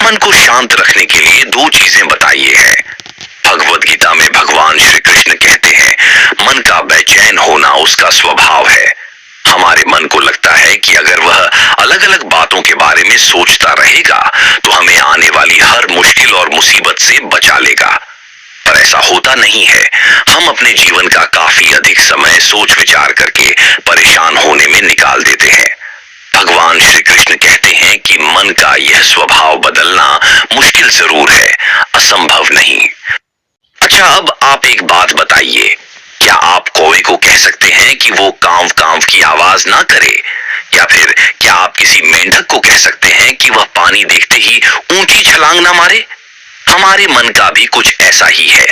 मन को शांत रखने के लिए दो चीजें बताइए है। भगवत गीता में भगवान श्री कृष्ण कहते हैं, मन का बेचैन होना उसका स्वभाव है। हमारे मन को लगता है कि अगर वह अलग अलग बातों के बारे में सोचता रहेगा तो हमें आने वाली हर मुश्किल और मुसीबत से बचा लेगा। पर ऐसा होता नहीं है। हम अपने जीवन का काफी अधिक समय सोच विचार करके परेशान होने में निकाल देते हैं। भगवान श्री कृष्ण कहते हैं कि मन का यह स्वभाव बदलना मुश्किल जरूर है, असंभव नहीं। अच्छा, अब आप एक बात बताइए, क्या आप कौवे को कह सकते हैं कि वो कांव कांव की आवाज ना करे? या फिर क्या आप किसी मेंढक को कह सकते हैं कि वह पानी देखते ही ऊंची छलांग ना मारे? हमारे मन का भी कुछ ऐसा ही है।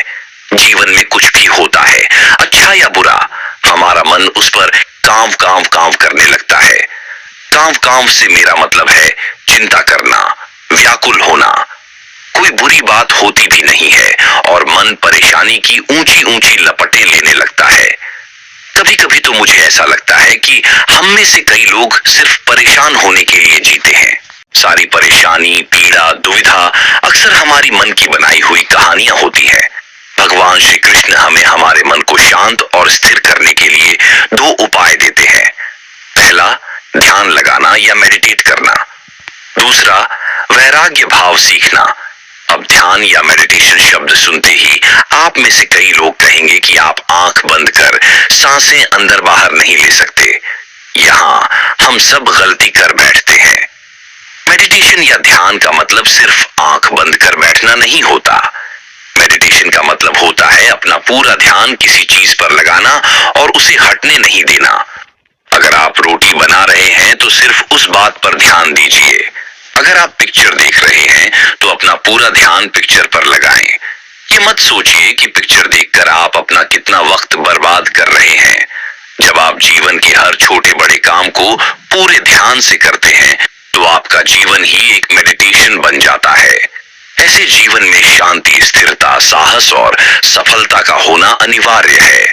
जीवन में कुछ भी होता है, अच्छा या बुरा, हमारा मन उस पर कांव कांव कांव करने लगता है। कांव कांव से मेरा मतलब है चिंता करना, व्याकुल होना। कोई बुरी बात होती भी नहीं है और मन परेशानी की ऊंची ऊंची लपटें लेने लगता है। कभी कभी तो मुझे ऐसा लगता है कि हम में से कई लोग सिर्फ परेशान होने के लिए जीते हैं। सारी परेशानी, पीड़ा, दुविधा अक्सर हमारी मन की बनाई हुई कहानियां होती हैं। भगवान श्री कृष्ण हमें हमारे मन को शांत और स्थिर करने के लिए दो उपाय देते हैं। पहला, ध्यान लगाना या मेडिटेट करना। दूसरा, वैराग्य भाव सीखना। अब ध्यान या मेडिटेशन शब्द सुनते ही आप में से कई लोग कहेंगे कि आप आंख बंद कर सांसें अंदर बाहर नहीं ले सकते। यहां हम सब गलती कर बैठते हैं। मेडिटेशन या ध्यान का मतलब सिर्फ आंख बंद कर बैठना नहीं होता। मेडिटेशन का मतलब होता है अपना पूरा ध्यान किसी चीज पर लगाना और उसे हटने नहीं देना। अगर आप रोटी बना रहे हैं तो सिर्फ उस बात पर ध्यान दीजिए। अगर आप पिक्चर देख रहे हैं तो अपना पूरा ध्यान पिक्चर पर लगाएं। ये मत सोचिए कि पिक्चर देखकर आप अपना कितना वक्त बर्बाद कर रहे हैं। जब आप जीवन के हर छोटे बड़े काम को पूरे ध्यान से करते हैं तो आपका जीवन ही एक मेडिटेशन बन जाता है। ऐसे जीवन में शांति, स्थिरता, साहस और सफलता का होना अनिवार्य है।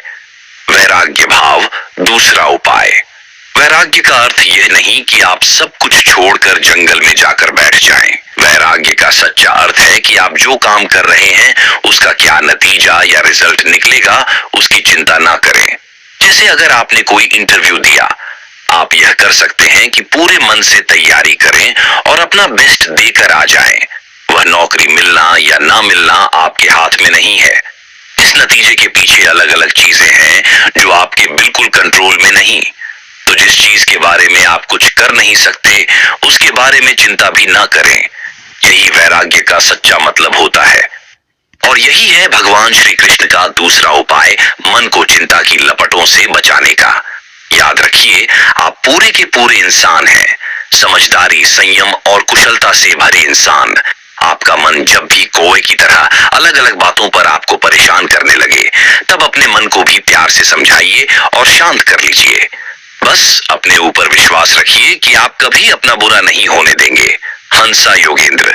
वैराग्य भाव, दूसरा उपाय। वैराग्य का अर्थ यह नहीं कि आप सब कुछ छोड़कर जंगल में जाकर बैठ जाएं। वैराग्य का सच्चा अर्थ है कि आप जो काम कर रहे हैं उसका क्या नतीजा या रिजल्ट निकलेगा उसकी चिंता ना करें। जैसे अगर आपने कोई इंटरव्यू दिया, आप यह कर सकते हैं कि पूरे मन से तैयारी करें और अपना बेस्ट देकर आ जाएं। वह नौकरी मिलना या ना मिलना आपके हाथ में नहीं है। इस नतीजे के पीछे अलग अलग चीजें हैं जो आपके बिल्कुल कंट्रोल में नहीं। तो जिस चीज के बारे में आप कुछ कर नहीं सकते उसके बारे में चिंता भी ना करें। यही वैराग्य का सच्चा मतलब होता है। और यही है भगवान श्री कृष्ण का दूसरा उपाय, मन को चिंता की लपटों से बचाने का। याद रखिए, आप पूरे के पूरे इंसान हैं। समझदारी, संयम और कुशलता से भरे इंसान। आपका मन जब भी कौवे की तरह अलग अलग बातों पर आपको परेशान करने लगे, तब अपने मन को भी प्यार से समझाइए और शांत कर लीजिए। बस अपने ऊपर विश्वास रखिए कि आप कभी अपना बुरा नहीं होने देंगे। हंसा योगेंद्र।